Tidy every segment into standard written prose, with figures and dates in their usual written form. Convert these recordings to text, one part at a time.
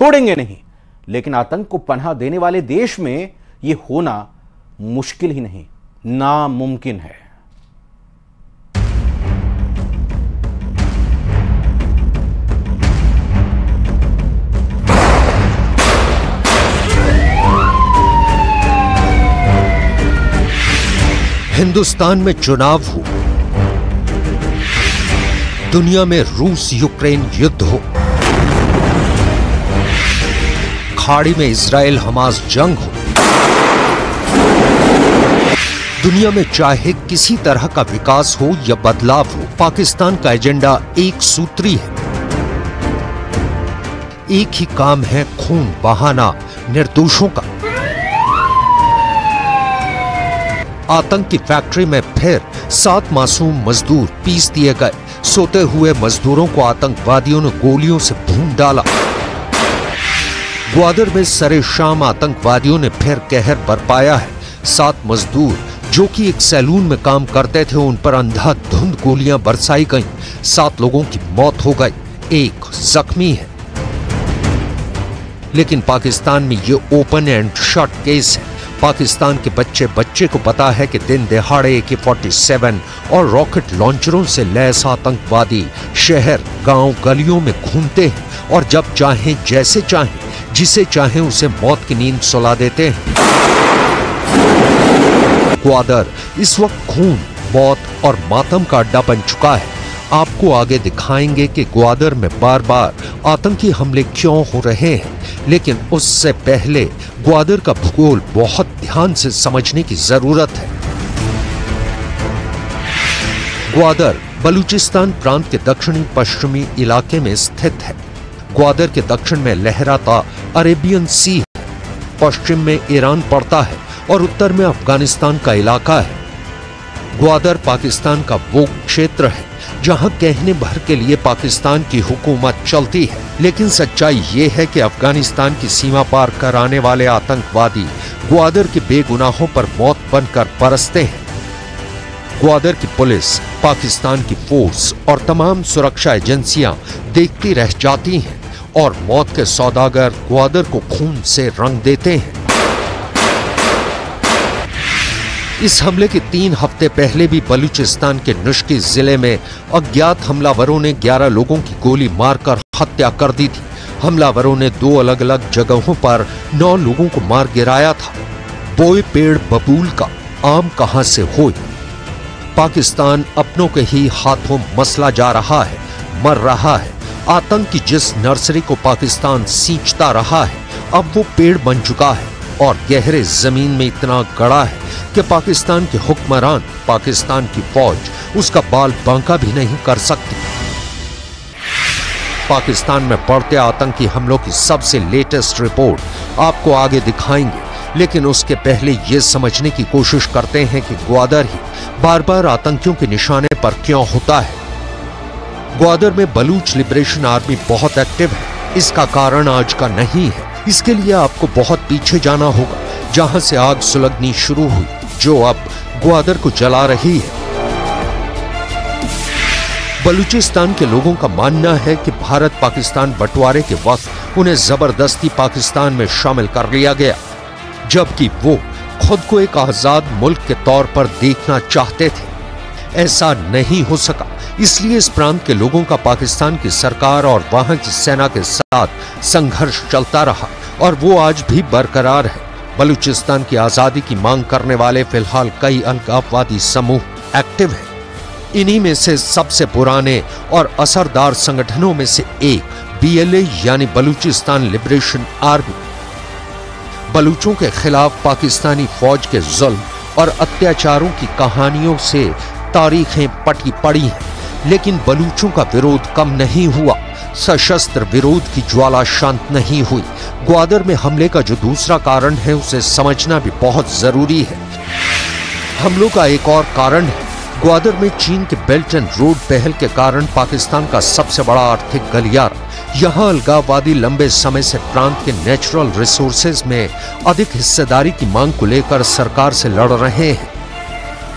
छोड़ेंगे नहीं, लेकिन आतंक को पनाह देने वाले देश में यह होना मुश्किल ही नहीं, नामुमकिन है। हिंदुस्तान में चुनाव हो, दुनिया में रूस यूक्रेन युद्ध हो, खाड़ी में इजराइल हमास जंग हो, दुनिया में चाहे किसी तरह का विकास हो या बदलाव हो, पाकिस्तान का एजेंडा एक सूत्री है। एक ही काम है खून बहाना निर्दोषों का। आतंक की फैक्ट्री में फिर 7 मासूम मजदूर पीस दिए गए। सोते हुए मजदूरों को आतंकवादियों ने गोलियों से भून डाला। ग्वादर में सरे शाम आतंकवादियों ने फिर कहर बरपाया है। 7 मजदूर जो कि एक सैलून में काम करते थे, उन पर अंधाधुंध गोलियां बरसाई गईं। 7 लोगों की मौत हो गई, 1 जख्मी है। लेकिन पाकिस्तान में ये ओपन एंड शट केस है। पाकिस्तान के बच्चे को पता है कि दिन दहाड़े AK-47 और रॉकेट लॉन्चरों से लैस आतंकवादी शहर गांव गलियों में घूमते हैं और जब चाहें जैसे चाहें जिसे चाहें उसे मौत की नींद सुला देते हैं। ग्वादर इस वक्त खून, मौत और मातम का अड्डा बन चुका है। आपको आगे दिखाएंगे कि ग्वादर में बार बार आतंकी हमले क्यों हो रहे हैं, लेकिन उससे पहले ग्वादर का भूगोल बहुत ध्यान से समझने की जरूरत है। ग्वादर बलूचिस्तान प्रांत के दक्षिणी पश्चिमी इलाके में स्थित है। ग्वादर के दक्षिण में लहराता अरेबियन सी है, पश्चिम में ईरान पड़ता है और उत्तर में अफगानिस्तान का इलाका है। ग्वादर पाकिस्तान का वो क्षेत्र है जहां कहने भर के लिए पाकिस्तान की हुकूमत चलती है, लेकिन सच्चाई ये है कि अफगानिस्तान की सीमा पार कराने वाले आतंकवादी ग्वादर के बेगुनाहों पर मौत बनकर बरसते हैं। ग्वादर की पुलिस, पाकिस्तान की फोर्स और तमाम सुरक्षा एजेंसियां देखती रह जाती हैं और मौत के सौदागर ग्वादर को खून से रंग देते हैं। इस हमले के 3 हफ्ते पहले भी बलूचिस्तान के नुश्की जिले में अज्ञात हमलावरों ने 11 लोगों की गोली मारकर हत्या कर दी थी। हमलावरों ने 2 अलग अलग जगहों पर 9 लोगों को मार गिराया था। बोए पेड़ बबूल का आम कहां से होए। पाकिस्तान अपनों के ही हाथों मसला जा रहा है, मर रहा है। आतंक की जिस नर्सरी को पाकिस्तान सींचता रहा है, अब वो पेड़ बन चुका है और गहरे जमीन में इतना गड़ा है कि पाकिस्तान के हुक्मरान, पाकिस्तान की फौज उसका बाल बांका भी नहीं कर सकती। पाकिस्तान में बढ़ते आतंकी हमलों की सबसे लेटेस्ट रिपोर्ट आपको आगे दिखाएंगे, लेकिन उसके पहले ये समझने की कोशिश करते हैं कि ग्वादर ही बार बार आतंकियों के निशाने पर क्यों होता है। ग्वादर में बलूच लिबरेशन आर्मी बहुत एक्टिव है। इसका कारण आज का नहीं है, इसके लिए आपको बहुत पीछे जाना होगा, जहां से आग सुलगनी शुरू हुई जो अब ग्वादर को जला रही है। बलूचिस्तान के लोगों का मानना है कि भारत पाकिस्तान बंटवारे के वक्त उन्हें जबरदस्ती पाकिस्तान में शामिल कर लिया गया, जबकि वो खुद को एक आजाद मुल्क के तौर पर देखना चाहते थे। ऐसा नहीं हो सका, इसलिए इस प्रांत के लोगों का पाकिस्तान की सरकार और वहां की सेना के साथ संघर्ष चलता रहा और वो आज भी बरकरार है। बलूचिस्तान की आजादी की मांग करने वाले फिलहाल कई अलगाववादी समूह एक्टिव हैं। इन्हीं में से सबसे पुराने और असरदार संगठनों में से एक BLA यानी बलूचिस्तान लिबरेशन आर्मी। बलूचों के खिलाफ पाकिस्तानी फौज के जुल्म और अत्याचारों की कहानियों से तारीखें पटी पड़ी हैं, लेकिन बलूचों का विरोध कम नहीं हुआ। सशस्त्र विरोध की ज्वाला शांत नहीं हुई। ग्वादर में हमले का जो दूसरा कारण है उसे समझना भी बहुत जरूरी है। हमलों का एक और कारण है ग्वादर में चीन के बेल्ट एंड रोड पहल के कारण पाकिस्तान का सबसे बड़ा आर्थिक गलियारा। यहाँ अलगाववादी लंबे समय से प्रांत के नेचुरल रिसोर्सेज में अधिक हिस्सेदारी की मांग को लेकर सरकार से लड़ रहे हैं।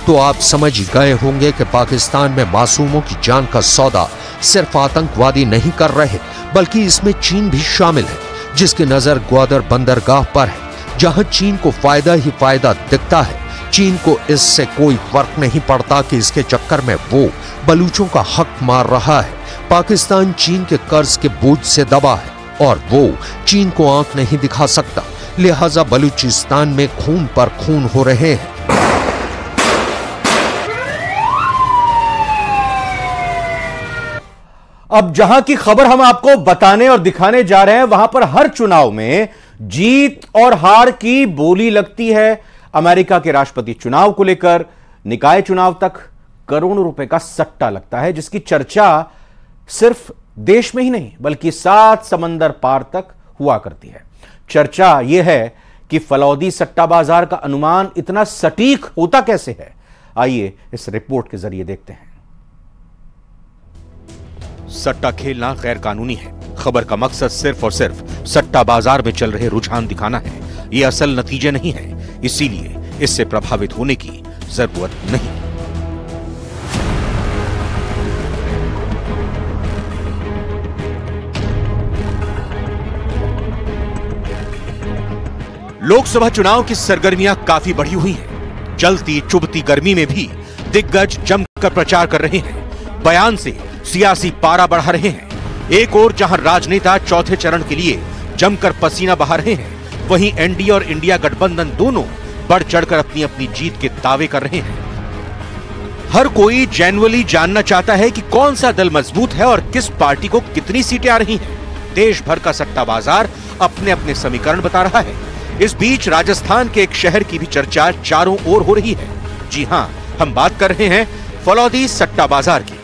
तो आप समझ गए होंगे कि पाकिस्तान में मासूमों की जान का सौदा सिर्फ आतंकवादी नहीं कर रहे, बल्कि इसमें चीन भी शामिल है, जिसकी नजर ग्वादर बंदरगाह पर है, जहां चीन को फायदा ही फायदा दिखता है। चीन को इससे कोई फर्क नहीं पड़ता कि इसके चक्कर में वो बलूचों का हक मार रहा है। पाकिस्तान चीन के कर्ज के बोझ से दबा है और वो चीन को आंख नहीं दिखा सकता, लिहाजा बलूचिस्तान में खून पर खून हो रहे हैं। अब जहां की खबर हम आपको बताने और दिखाने जा रहे हैं, वहां पर हर चुनाव में जीत और हार की बोली लगती है। अमेरिका के राष्ट्रपति चुनाव को लेकर निकाय चुनाव तक करोड़ों रुपए का सट्टा लगता है, जिसकी चर्चा सिर्फ देश में ही नहीं बल्कि 7 समंदर पार तक हुआ करती है। चर्चा यह है कि फलौदी सट्टा बाजार का अनुमान इतना सटीक होता कैसे है। आइए इस रिपोर्ट के जरिए देखते हैं। सट्टा खेलना गैर कानूनी है। खबर का मकसद सिर्फ और सिर्फ सट्टा बाजार में चल रहे रुझान दिखाना है। ये असल नतीजे नहीं है, इसीलिए इससे प्रभावित होने की जरूरत नहीं। लोकसभा चुनाव की सरगर्मियां काफी बढ़ी हुई हैं। जलती चुभती गर्मी में भी दिग्गज जमकर प्रचार कर रहे हैं, बयान से सियासी पारा बढ़ा रहे हैं। एक ओर जहां राजनेता चौथे चरण के लिए जमकर पसीना बहा रहे हैं, वहीं एनडीए और इंडिया गठबंधन दोनों बढ़ चढ़कर अपनी अपनी जीत के दावे कर रहे हैं। हर कोई जेन्युइनली जानना चाहता है कि कौन सा दल मजबूत है और किस पार्टी को कितनी सीटें आ रही हैं। देश भर का सट्टा बाजार अपने अपने समीकरण बता रहा है। इस बीच राजस्थान के एक शहर की भी चर्चा चारों ओर हो रही है। जी हां, हम बात कर रहे हैं फलौदी सट्टा बाजार की।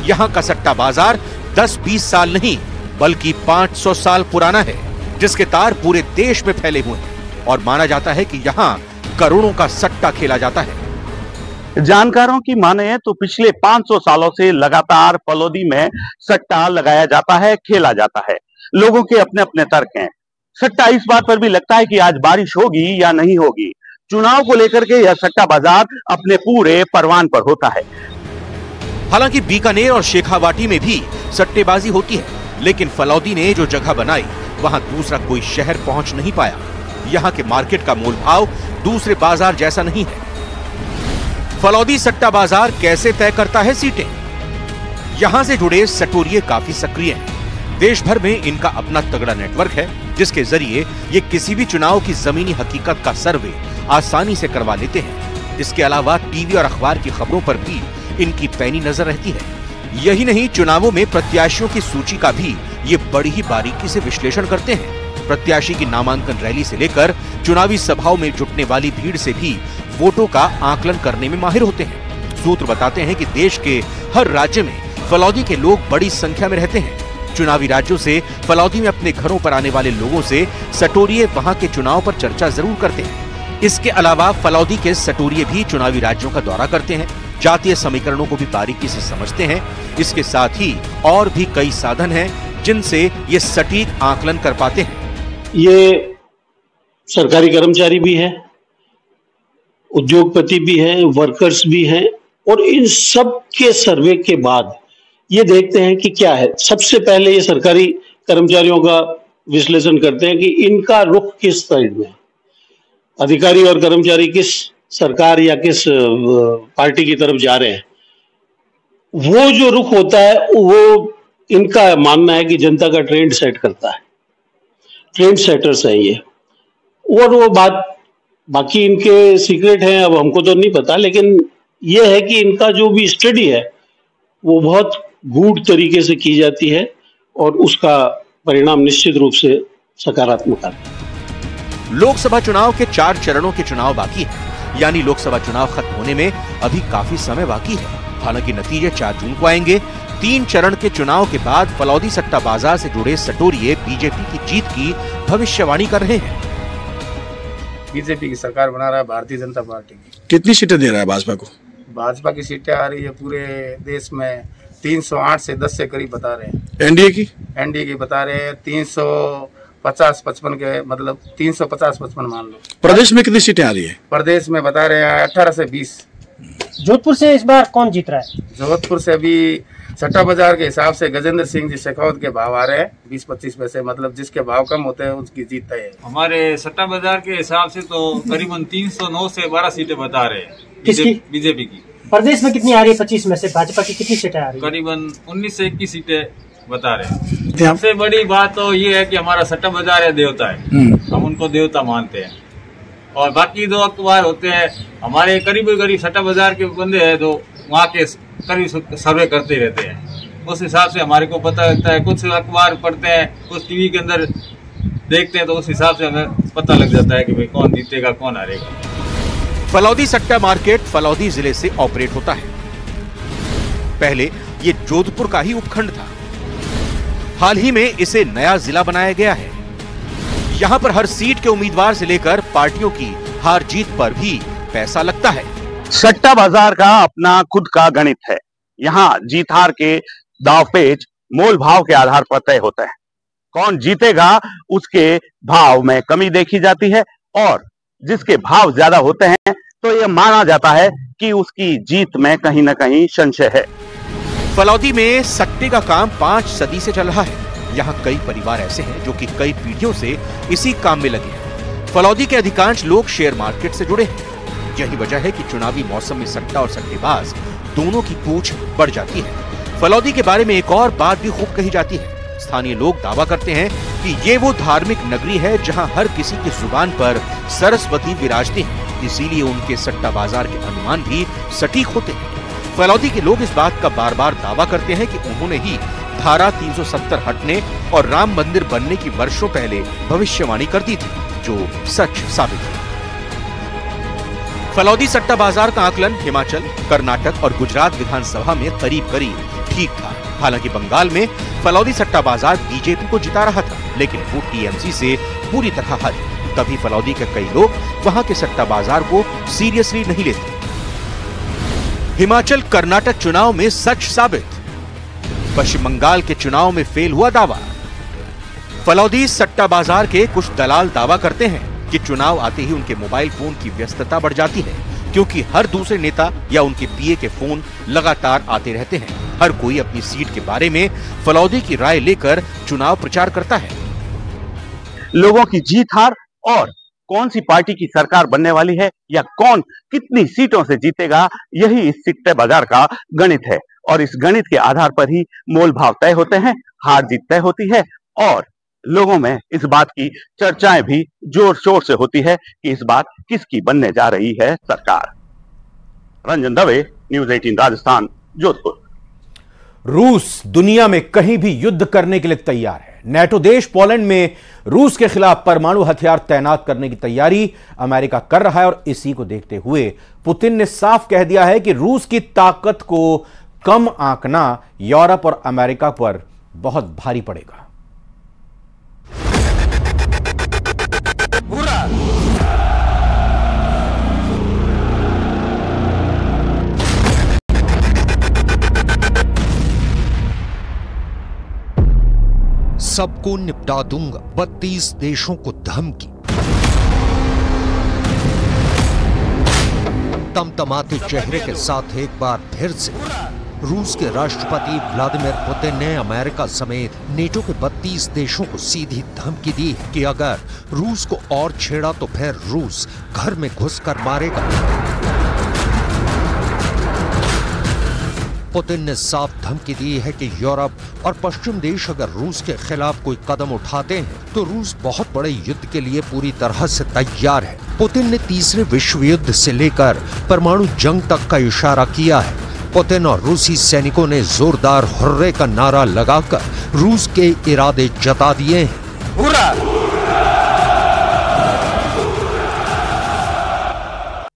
यहां का सट्टा बाजार 10-20 साल नहीं बल्कि 500 साल पुराना है, जिसके तार पूरे देश में फैले हुए हैं और माना जाता है कि यहां करोड़ों का सट्टा खेला जाता है। जानकारों की माने तो पिछले 500 सालों से लगातार फलौदी में सट्टा लगाया जाता है, खेला जाता है। लोगों के अपने अपने तर्क हैं। सट्टा इस बात पर भी लगता है कि आज बारिश होगी या नहीं होगी। चुनाव को लेकर के यह सट्टा बाजार अपने पूरे परवान पर होता है। हालांकि बीकानेर और शेखावाटी में भी सट्टेबाजी होती है, लेकिन फलौदी ने जो जगह बनाई वहां दूसरा कोई शहर पहुंच नहीं पाया। यहां के मार्केट का मोल भाव दूसरे बाजार जैसा नहीं है। फलौदी सट्टा बाजार कैसे तय करता है सीटें? यहां से जुड़े सटोरिये काफी सक्रिय हैं। देश भर में इनका अपना तगड़ा नेटवर्क है, जिसके जरिए ये किसी भी चुनाव की जमीनी हकीकत का सर्वे आसानी से करवा लेते हैं। इसके अलावा टीवी और अखबार की खबरों पर भी इनकी पैनी नजर रहती है। यही नहीं, चुनावों में प्रत्याशियों की सूची का भी ये बड़ी ही बारीकी से विश्लेषण करते हैं। प्रत्याशी की नामांकन रैली से लेकर चुनावी सभाओं में जुटने वाली भीड़ से भी वोटों का आकलन करने में माहिर होते हैं। सूत्र बताते हैं कि देश के हर राज्य में फलौदी के लोग बड़ी संख्या में रहते हैं। चुनावी राज्यों से फलौदी में अपने घरों पर आने वाले लोगों से सटोरिये वहां के चुनाव पर चर्चा जरूर करते हैं। इसके अलावा फलौदी के सटोरिये भी चुनावी राज्यों का दौरा करते हैं, जातीय समीकरणों को भी बारीकी से समझते हैं। इसके साथ ही और भी कई साधन हैं जिनसे ये सटीक आकलन कर पाते हैं। ये सरकारी कर्मचारी भी है, उद्योगपति भी है, वर्कर्स भी हैं, और इन सब के सर्वे के बाद ये देखते हैं कि क्या है। सबसे पहले ये सरकारी कर्मचारियों का विश्लेषण करते हैं कि इनका रुख किस साइड में, अधिकारी और कर्मचारी किस सरकार या किस पार्टी की तरफ जा रहे हैं। वो जो रुख होता है वो इनका मानना है कि जनता का ट्रेंड सेट करता है। ट्रेंड सेटर्स हैं ये। और वो बात बाकी इनके सीक्रेट हैं, अब हमको तो नहीं पता, लेकिन ये है कि इनका जो भी स्टडी है वो बहुत गूढ़ तरीके से की जाती है और उसका परिणाम निश्चित रूप से सकारात्मक आता है। लोकसभा चुनाव के 4 चरणों के चुनाव बाकी है, यानी लोकसभा चुनाव खत्म होने में अभी काफी समय बाकी है। हालांकि नतीजे 4 जून को आएंगे। 3 चरण के चुनाव के बाद फलौदी सट्टा बाजार से जुड़े सटोरिये बीजेपी की जीत की भविष्यवाणी कर रहे हैं। बीजेपी की सरकार बना रहा है भारतीय जनता पार्टी की। कितनी सीटें दे रहा है भाजपा को? भाजपा की सीटें आ रही है पूरे देश में 308 से 10 से करीब बता रहे हैं। एनडीए की बता रहे हैं 350-55 के, मतलब 350-55 मान लो। प्रदेश में कितनी सीटें आ रही है? प्रदेश में बता रहे हैं 18 से 20। जोधपुर से इस बार कौन जीत रहा है? जोधपुर से अभी सट्टा बाजार के हिसाब से गजेंद्र सिंह जी शेखावत के भाव आ रहे हैं 20-25 पैसे, मतलब जिसके भाव कम होते हैं उसकी जीत तय है। हमारे सट्टा बाजार के हिसाब से तो करीबन 309 से 12 सीटें बता रहे हैं। किसकी? बीजेपी की। प्रदेश में कितनी आ रही है? 25 में से भाजपा की कितनी सीटें आ रही है? करीबन 19 से 21 सीटें बता रहे हैं। सबसे बड़ी बात तो ये है कि हमारा सट्टा बाजार है देवता है, हम उनको देवता मानते हैं। और बाकी दो अखबार होते हैं हमारे करीब सट्टा बाजार के बंदे हैं, तो वहाँ के करीब सर्वे करते रहते हैं। उस हिसाब से हमारे को पता लगता है, कुछ अखबार पढ़ते हैं, कुछ टीवी के अंदर देखते हैं, तो उस हिसाब से हमें पता लग जाता है कि भाई कौन जीतेगा कौन हारेगा। फलौदी सट्टा मार्केट फलौदी जिले से ऑपरेट होता है। पहले ये जोधपुर का ही उपखंड था, हाल ही में इसे नया जिला बनाया गया है। यहां पर हर सीट के उम्मीदवार से लेकर पार्टियों की हार जीत पर भी पैसा लगता है। सट्टा बाजार का अपना खुद का गणित है। यहाँ जीत हार के दावपेच मोल भाव के आधार पर तय होते हैं। कौन जीतेगा उसके भाव में कमी देखी जाती है, और जिसके भाव ज्यादा होते हैं तो यह माना जाता है कि उसकी जीत में कहीं ना कहीं संशय है। फलौदी में सट्टे का काम 5 सदी से चल रहा है। यहाँ कई परिवार ऐसे हैं जो कि कई पीढ़ियों से इसी काम में लगे हैं। फलौदी के अधिकांश लोग शेयर मार्केट से जुड़े हैं। यही वजह है कि चुनावी मौसम में सट्टा और सट्टेबाज दोनों की पूछ बढ़ जाती है। फलौदी के बारे में एक और बात भी खूब कही जाती है। स्थानीय लोग दावा करते हैं कि ये वो धार्मिक नगरी है जहां हर किसी की जुबान पर सरस्वती विराजती है, इसीलिए उनके सट्टा बाजार के अनुमान भी सटीक होते हैं। फलौदी के लोग इस बात का बार बार दावा करते हैं कि उन्होंने ही धारा 370 हटने और राम मंदिर बनने की वर्षों पहले भविष्यवाणी कर दी थी, जो सच साबित हुई। फलौदी सट्टा बाजार का आकलन हिमाचल, कर्नाटक और गुजरात विधानसभा में करीब करीब ठीक था। हालांकि बंगाल में फलौदी सट्टा बाजार बीजेपी को जिता रहा था, लेकिन वो टीएमसी से पूरी तरह हारी। तभी फलौदी के कई लोग वहां के सट्टा बाजार को सीरियसली नहीं लेते। हिमाचल कर्नाटक चुनाव में सच साबित, पश्चिम बंगाल के चुनाव में फेल हुआ दावा। फलौदी सट्टा बाजार के कुछ दलाल दावा करते हैं कि चुनाव आते ही उनके मोबाइल फोन की व्यस्तता बढ़ जाती है, क्योंकि हर दूसरे नेता या उनके पीए के फोन लगातार आते रहते हैं। हर कोई अपनी सीट के बारे में फलौदी की राय लेकर चुनाव प्रचार करता है। लोगों की जीत हार और कौन सी पार्टी की सरकार बनने वाली है या कौन कितनी सीटों से जीतेगा, यही इस सट्टे बाजार का गणित है। और इस गणित के आधार पर ही मोल भाव तय होते हैं, हार जीत तय होती है, और लोगों में इस बात की चर्चाएं भी जोर शोर से होती है कि इस बार किसकी बनने जा रही है सरकार। रंजन दवे, न्यूज़ 18 राजस्थान, जोधपुर। रूस दुनिया में कहीं भी युद्ध करने के लिए तैयार है। नेटो देश पोलैंड में रूस के खिलाफ परमाणु हथियार तैनात करने की तैयारी अमेरिका कर रहा है, और इसी को देखते हुए पुतिन ने साफ कह दिया है कि रूस की ताकत को कम आंकना यूरोप और अमेरिका पर बहुत भारी पड़ेगा। सबको निपटा दूंगा, 32 देशों को धमकी। तमतमाते चेहरे के साथ एक बार फिर से रूस के राष्ट्रपति व्लादिमीर पुतिन ने अमेरिका समेत नेटो के 32 देशों को सीधी धमकी दी कि अगर रूस को और छेड़ा तो फिर रूस घर में घुसकर मारेगा। पुतिन ने साफ धमकी दी है कि यूरोप और पश्चिम देश अगर रूस के खिलाफ कोई कदम उठाते हैं तो रूस बहुत बड़े युद्ध के लिए पूरी तरह से तैयार है। पुतिन ने तीसरे विश्व युद्ध से लेकर परमाणु जंग तक का इशारा किया है। पुतिन और रूसी सैनिकों ने जोरदार हुर्रे का नारा लगाकर रूस के इरादे जता दिए हैं।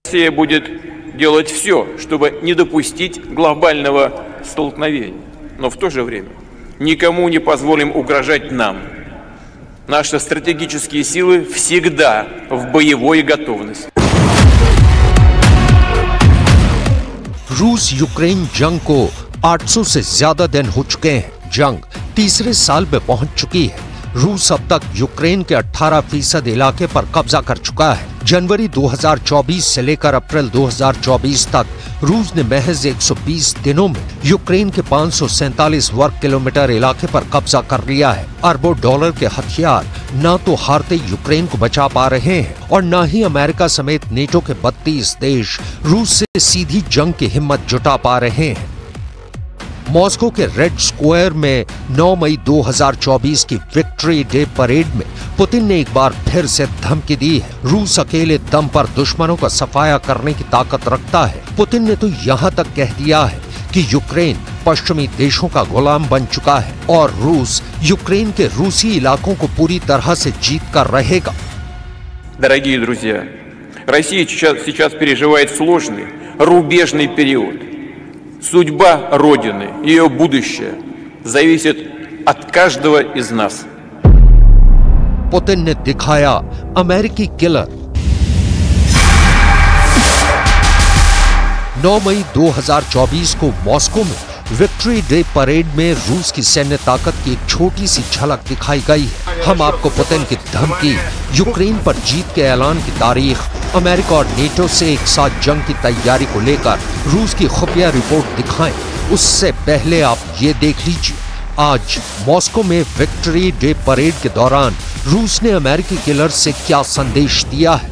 Россия будет делать все, чтобы не допустить глобального столкновения, но в то же время никому не позволим угрожать нам. Наши стратегические силы всегда в боевой готовности. रूस यूक्रेन जंग को 800 से ज्यादा दिन हो चुके हैं। जंग तीसरे साल में पहुंच चुकी है। रूस अब तक यूक्रेन के 18% इलाके पर कब्जा कर चुका है। जनवरी 2024 से लेकर अप्रैल 2024 तक रूस ने महज 120 दिनों में यूक्रेन के 547 वर्ग किलोमीटर इलाके पर कब्जा कर लिया है। अरबों डॉलर के हथियार न तो हारते यूक्रेन को बचा पा रहे हैं और न ही अमेरिका समेत नेटो के 32 देश रूस से सीधी जंग की हिम्मत जुटा पा रहे हैं। मॉस्को के रेड स्क्वायर में 9 मई 2024 की विक्ट्री डे परेड में पुतिन ने एक बार फिर से धमकी दी है। रूस अकेले दम पर दुश्मनों का सफाया करने की ताकत रखता है। पुतिन ने तो यहाँ तक कह दिया है कि यूक्रेन पश्चिमी देशों का गुलाम बन चुका है और रूस यूक्रेन के रूसी इलाकों को पूरी तरह से जीत कर रहेगा। Дорогие друзья, Россия сейчас переживает сложный, рубежный период. Судьба Родины, ее будущее зависит от каждого из нас. पुतिन ने दिखाया अमेरिकी किलर। 9 मई 2024 को मॉस्को में विक्ट्री डे परेड में रूस की सैन्य ताकत की एक छोटी सी झलक दिखाई गई है। हम आपको पुतिन की धमकी, यूक्रेन पर जीत के ऐलान की तारीख, अमेरिका और नेटो से एक साथ जंग की तैयारी को लेकर रूस की खुफिया रिपोर्ट दिखाएं। उससे पहले आप ये देख लीजिए, आज मॉस्को में विक्ट्री डे परेड के दौरान रूस ने अमेरिकी किलर से क्या संदेश दिया है।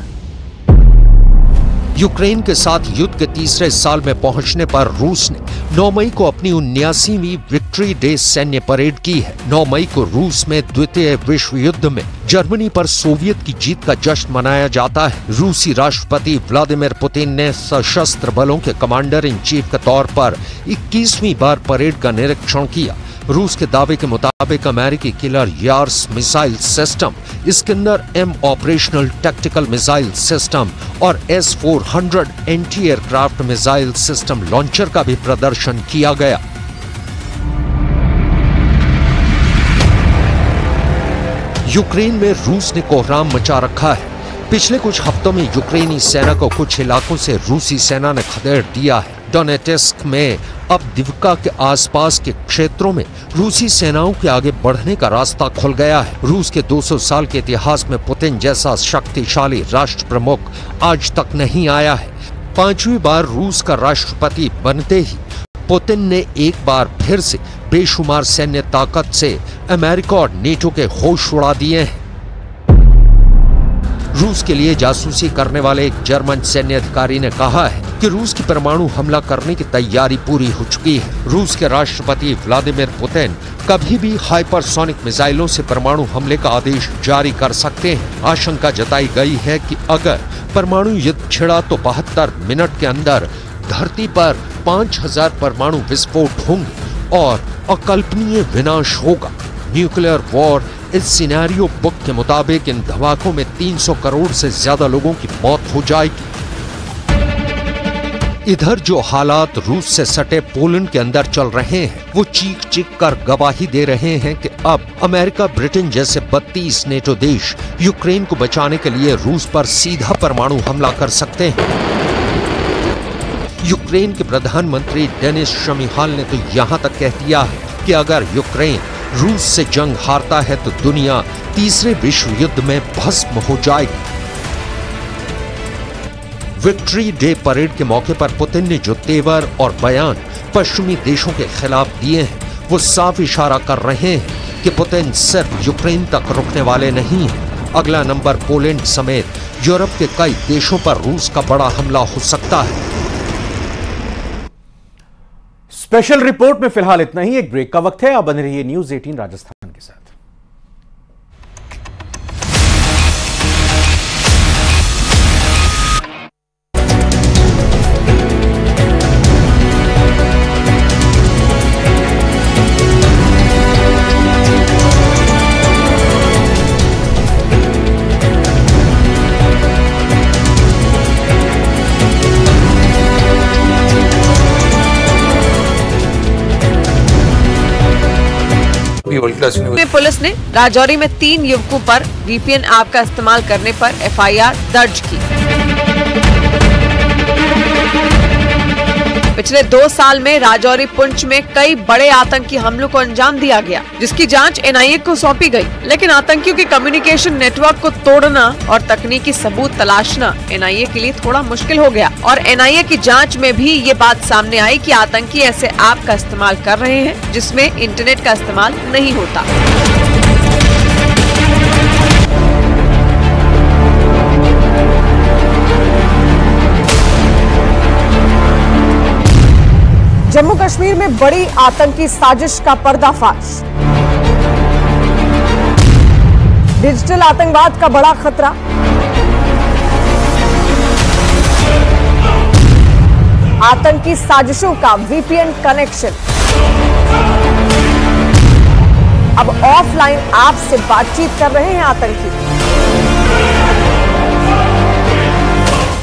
यूक्रेन के साथ युद्ध के तीसरे साल में पहुंचने पर रूस ने 9 मई को अपनी 79वीं विक्ट्री डे सैन्य परेड की है। 9 मई को रूस में द्वितीय विश्व युद्ध में जर्मनी पर सोवियत की जीत का जश्न मनाया जाता है। रूसी राष्ट्रपति व्लादिमीर पुतिन ने सशस्त्र बलों के कमांडर इन चीफ के तौर पर 21वीं बार परेड का निरीक्षण किया। रूस के दावे के मुताबिक अमेरिकी killer years missile system, Iskander M operational tactical missile system और S-400 anti aircraft missile system launcher का भी प्रदर्शन किया गया। यूक्रेन में रूस ने कोहराम मचा रखा है। पिछले कुछ हफ्तों में यूक्रेनी सेना को कुछ इलाकों से रूसी सेना ने खदेड़ दिया है। डोनेट्स्क में अब दिवका के आसपास के क्षेत्रों में रूसी सेनाओं के आगे बढ़ने का रास्ता खुल गया है। रूस के 200 साल के इतिहास में पुतिन जैसा शक्तिशाली राष्ट्र प्रमुख आज तक नहीं आया है। 5वीं बार रूस का राष्ट्रपति बनते ही पुतिन ने एक बार फिर से बेशुमार सैन्य ताकत से अमेरिका और नेटो के होश उड़ा दिए हैं। रूस के लिए जासूसी करने वाले एक जर्मन सैन्य अधिकारी ने कहा है कि रूस की परमाणु हमला करने की तैयारी पूरी हो चुकी है। रूस के राष्ट्रपति व्लादिमीर पुतिन कभी भी हाइपरसोनिक मिसाइलों से परमाणु हमले का आदेश जारी कर सकते हैं। आशंका जताई गई है कि अगर परमाणु युद्ध छिड़ा तो 72 मिनट के अंदर धरती पर 5000 परमाणु विस्फोट होंगे और अकल्पनीय विनाश होगा। न्यूक्लियर वॉर इस सिनेरियो बुक के मुताबिक इन धमाकों में 300 करोड़ से ज्यादा लोगों की मौत हो जाएगी। इधर जो हालात रूस से सटे पोलैंड के अंदर चल रहे हैं, वो चीख चीख कर गवाही दे रहे हैं कि अब अमेरिका, ब्रिटेन जैसे 32 नेटो देश यूक्रेन को बचाने के लिए रूस पर सीधा परमाणु हमला कर सकते हैं। यूक्रेन के प्रधानमंत्री डेनिस शमिहाल ने तो यहाँ तक कह दिया है कि अगर यूक्रेन रूस से जंग हारता है तो दुनिया तीसरे विश्व युद्ध में भस्म हो जाएगी। विक्ट्री डे परेड के मौके पर पुतिन ने जो तेवर और बयान पश्चिमी देशों के खिलाफ दिए हैं, वो साफ इशारा कर रहे हैं कि पुतिन सिर्फ यूक्रेन तक रुकने वाले नहीं हैं। अगला नंबर पोलैंड समेत यूरोप के कई देशों पर रूस का बड़ा हमला हो सकता है। स्पेशल रिपोर्ट में फिलहाल इतना ही। एक ब्रेक का वक्त है। आप बने रहिए न्यूज़ 18 राजस्थान के साथ। पुलिस ने राजौरी में 3 युवकों पर VPN ऐप का इस्तेमाल करने पर FIR दर्ज की। पिछले 2 साल में राजौरी पुंछ में कई बड़े आतंकी हमलों को अंजाम दिया गया, जिसकी जांच एनआईए को सौंपी गई। लेकिन आतंकियों के कम्युनिकेशन नेटवर्क को तोड़ना और तकनीकी सबूत तलाशना एनआईए के लिए थोड़ा मुश्किल हो गया। और एनआईए की जांच में भी ये बात सामने आई कि आतंकी ऐसे ऐप का इस्तेमाल कर रहे हैं जिसमें इंटरनेट का इस्तेमाल नहीं होता। जम्मू कश्मीर में बड़ी आतंकी साजिश का पर्दाफाश। डिजिटल आतंकवाद का बड़ा खतरा। आतंकी साजिशों का वीपीएन कनेक्शन। अब ऑफलाइन ऐप से बातचीत कर रहे हैं आतंकी।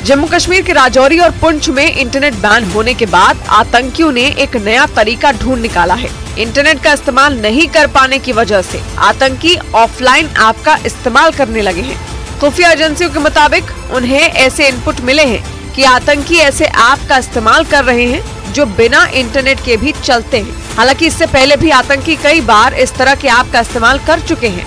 जम्मू कश्मीर के राजौरी और पुंछ में इंटरनेट बैन होने के बाद आतंकियों ने एक नया तरीका ढूंढ निकाला है। इंटरनेट का इस्तेमाल नहीं कर पाने की वजह से आतंकी ऑफलाइन ऐप का इस्तेमाल करने लगे हैं। खुफिया एजेंसियों के मुताबिक उन्हें ऐसे इनपुट मिले हैं कि आतंकी ऐसे ऐप का इस्तेमाल कर रहे हैं जो बिना इंटरनेट के भी चलते हैं। हालांकि इससे पहले भी आतंकी कई बार इस तरह के ऐप का इस्तेमाल कर चुके हैं।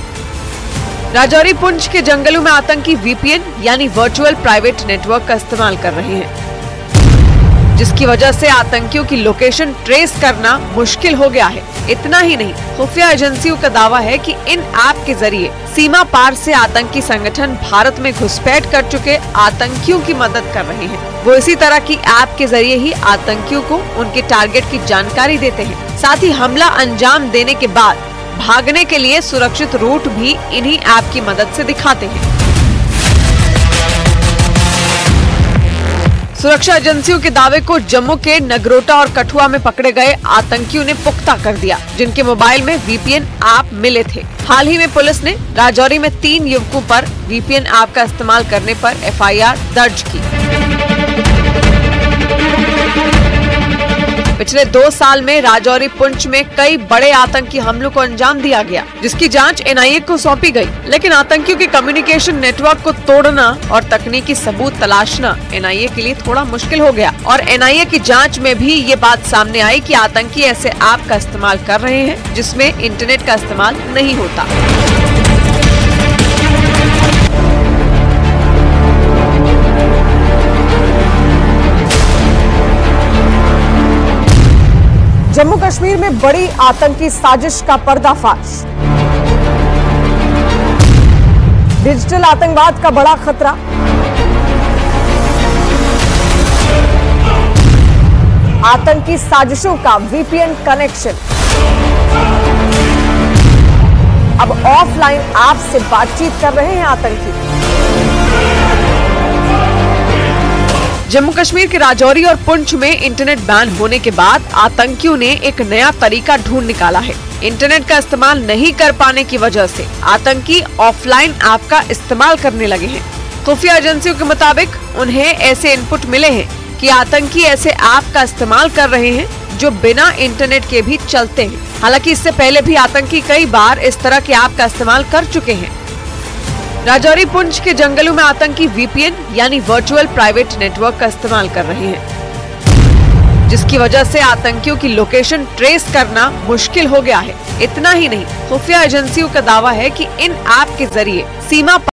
राजौरी पुंछ के जंगलों में आतंकी वीपीएन यानी वर्चुअल प्राइवेट नेटवर्क का इस्तेमाल कर रहे हैं, जिसकी वजह से आतंकियों की लोकेशन ट्रेस करना मुश्किल हो गया है। इतना ही नहीं, खुफिया एजेंसियों का दावा है कि इन ऐप के जरिए सीमा पार से आतंकी संगठन भारत में घुसपैठ कर चुके आतंकियों की मदद कर रहे हैं। वो इसी तरह की ऐप के जरिए ही आतंकियों को उनके टारगेट की जानकारी देते हैं। साथ ही हमला अंजाम देने के बाद भागने के लिए सुरक्षित रूट भी इन्हीं ऐप की मदद से दिखाते हैं। सुरक्षा एजेंसियों के दावे को जम्मू के नगरोटा और कठुआ में पकड़े गए आतंकियों ने पुख्ता कर दिया, जिनके मोबाइल में वीपीएन ऐप मिले थे। हाल ही में पुलिस ने राजौरी में 3 युवकों पर वीपीएन ऐप का इस्तेमाल करने पर एफआईआर दर्ज की। पिछले 2 साल में राजौरी पुंछ में कई बड़े आतंकी हमलों को अंजाम दिया गया, जिसकी जांच एनआईए को सौंपी गई। लेकिन आतंकियों के कम्युनिकेशन नेटवर्क को तोड़ना और तकनीकी सबूत तलाशना एनआईए के लिए थोड़ा मुश्किल हो गया। और एनआईए की जांच में भी ये बात सामने आई कि आतंकी ऐसे ऐप का इस्तेमाल कर रहे हैं जिसमें इंटरनेट का इस्तेमाल नहीं होता। जम्मू कश्मीर में बड़ी आतंकी साजिश का पर्दाफाश। डिजिटल आतंकवाद का बड़ा खतरा। आतंकी साजिशों का वीपीएन कनेक्शन। अब ऑफलाइन ऐप से बातचीत कर रहे हैं आतंकी। जम्मू कश्मीर के राजौरी और पुंछ में इंटरनेट बैन होने के बाद आतंकियों ने एक नया तरीका ढूंढ निकाला है। इंटरनेट का इस्तेमाल नहीं कर पाने की वजह से आतंकी ऑफलाइन ऐप का इस्तेमाल करने लगे हैं। खुफिया एजेंसियों के मुताबिक उन्हें ऐसे इनपुट मिले हैं कि आतंकी ऐसे ऐप का इस्तेमाल कर रहे हैं जो बिना इंटरनेट के भी चलते हैं। हालांकि इससे पहले भी आतंकी कई बार इस तरह के ऐप का इस्तेमाल कर चुके हैं। राजौरी पुंछ के जंगलों में आतंकी वीपीएन यानी वर्चुअल प्राइवेट नेटवर्क का इस्तेमाल कर रहे हैं, जिसकी वजह से आतंकियों की लोकेशन ट्रेस करना मुश्किल हो गया है। इतना ही नहीं, खुफिया एजेंसियों का दावा है कि इन ऐप के जरिए सीमा